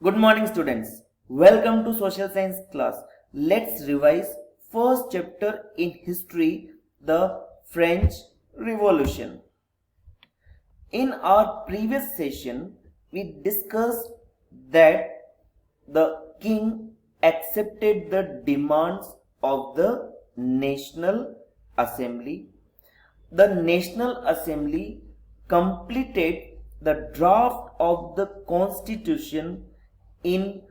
Good morning, students. Welcome to social science class. Let's revise first chapter in history, the French Revolution. In our previous session, we discussed that the king accepted the demands of the National Assembly. The National Assembly completed the draft of the Constitution in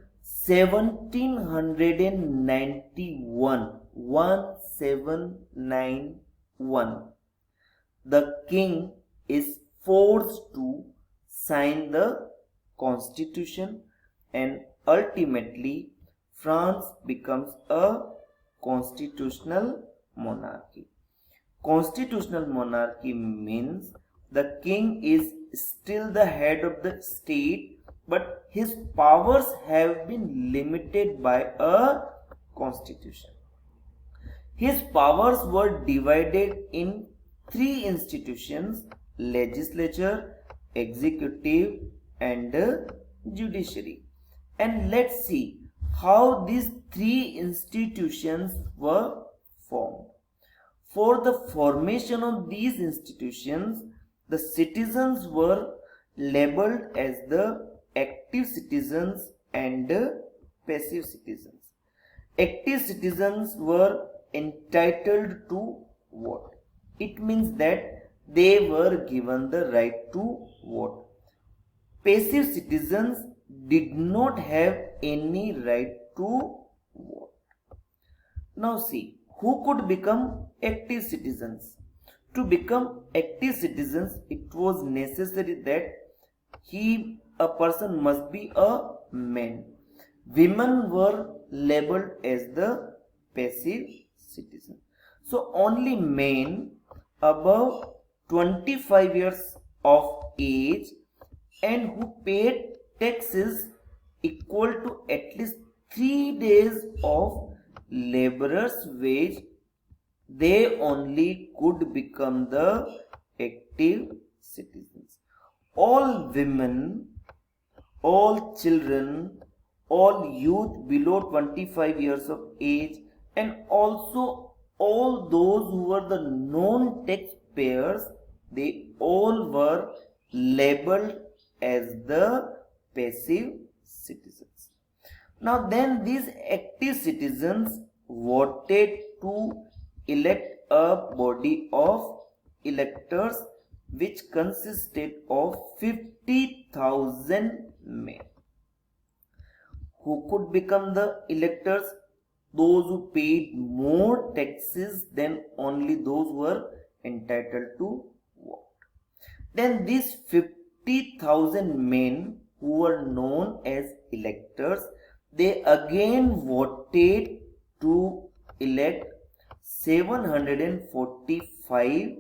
1791. 1791. The king is forced to sign the constitution, and ultimately France becomes a constitutional monarchy. Constitutional monarchy means the king is still the head of the state, but his powers have been limited by a constitution. His powers were divided in three institutions: legislature, executive, and judiciary. And let's see how these three institutions were formed. For the formation of these institutions, the citizens were labeled as the active citizens and passive citizens. Active citizens were entitled to vote. It means that they were given the right to vote. Passive citizens did not have any right to vote. Now see, who could become active citizens? To become active citizens, it was necessary that a person must be a man. Women were labeled as the passive citizens. So only men above 25 years of age and who paid taxes equal to at least 3 days of laborer's wage, they only could become the active citizens. All women, all children, all youth below 25 years of age, and also all those who were the non-taxpayers, they all were labeled as the passive citizens. Now then, these active citizens voted to elect a body of electors which consisted of 50,000 men. Who could become the electors? Those who paid more taxes than only those who were entitled to vote. Then these 50,000 men who were known as electors, they again voted to elect 745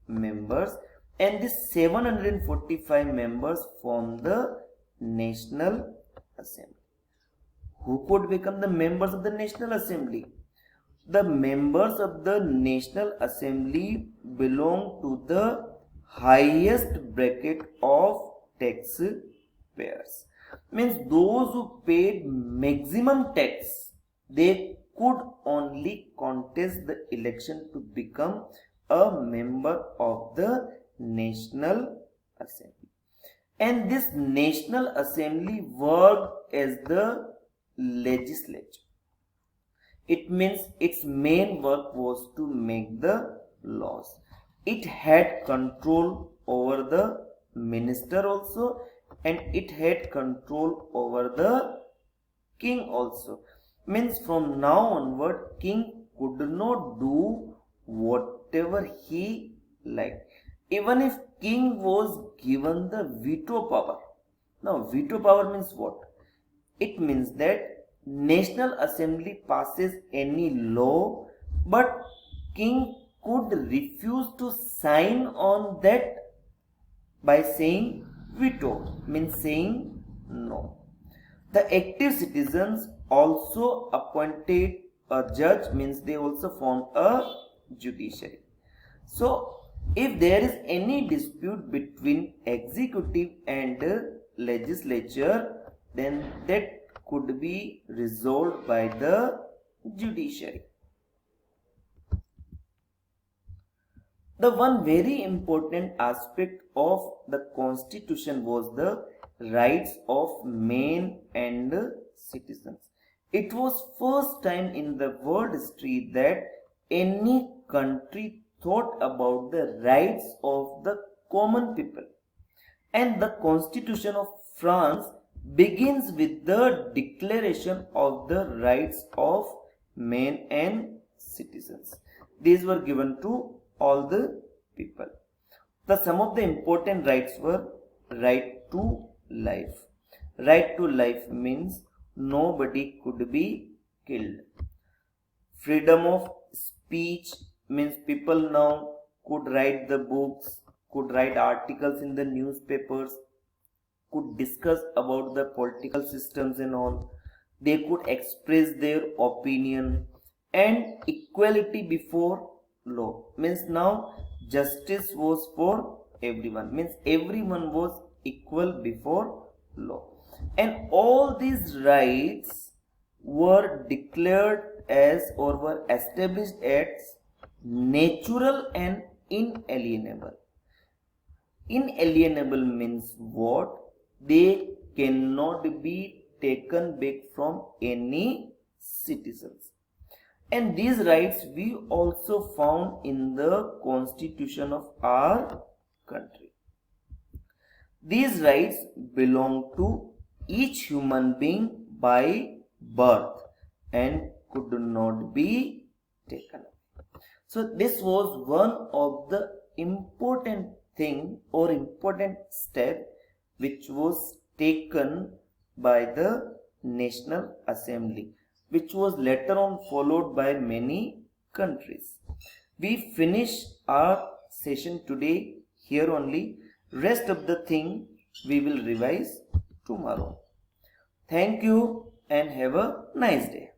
members, and these 745 members form the National Assembly. Who could become the members of the National Assembly? The members of the National Assembly belong to the highest bracket of taxpayers. Means those who paid maximum tax, they could only contest the election to become a member of the National Assembly. And this National Assembly worked as the legislature. It means its main work was to make the laws. It had control over the minister also, and it had control over the king also. Means from now onward, king could not do whatever he liked. Even if king was given the veto power. Now veto power means what? It means that National Assembly passes any law, but king could refuse to sign on that by saying veto, means saying no. The active citizens also appointed a judge, means they also formed a judiciary. So if there is any dispute between executive and legislature, then that could be resolved by the judiciary. The one very important aspect of the constitution was the rights of men and citizens. It was first time in the world history that any country thought about the rights of the common people. And the constitution of France begins with the declaration of the rights of men and citizens. These were given to all the people. Some of the important rights were right to life. Right to life means nobody could be killed. Freedom of speech means people now could write the books, could write articles in the newspapers, could discuss about the political systems and all. They could express their opinion. And equality before law means now justice was for everyone, means everyone was equal before law. And all these rights were declared as or were established as natural and inalienable. Inalienable means what? They cannot be taken back from any citizens. And these rights we also found in the constitution of our country. These rights belong to each human being by birth and could not be taken away. So this was one of the important thing or important step which was taken by the National Assembly, which was later on followed by many countries. We finish our session today here only. Rest of the thing we will revise tomorrow. Thank you and have a nice day.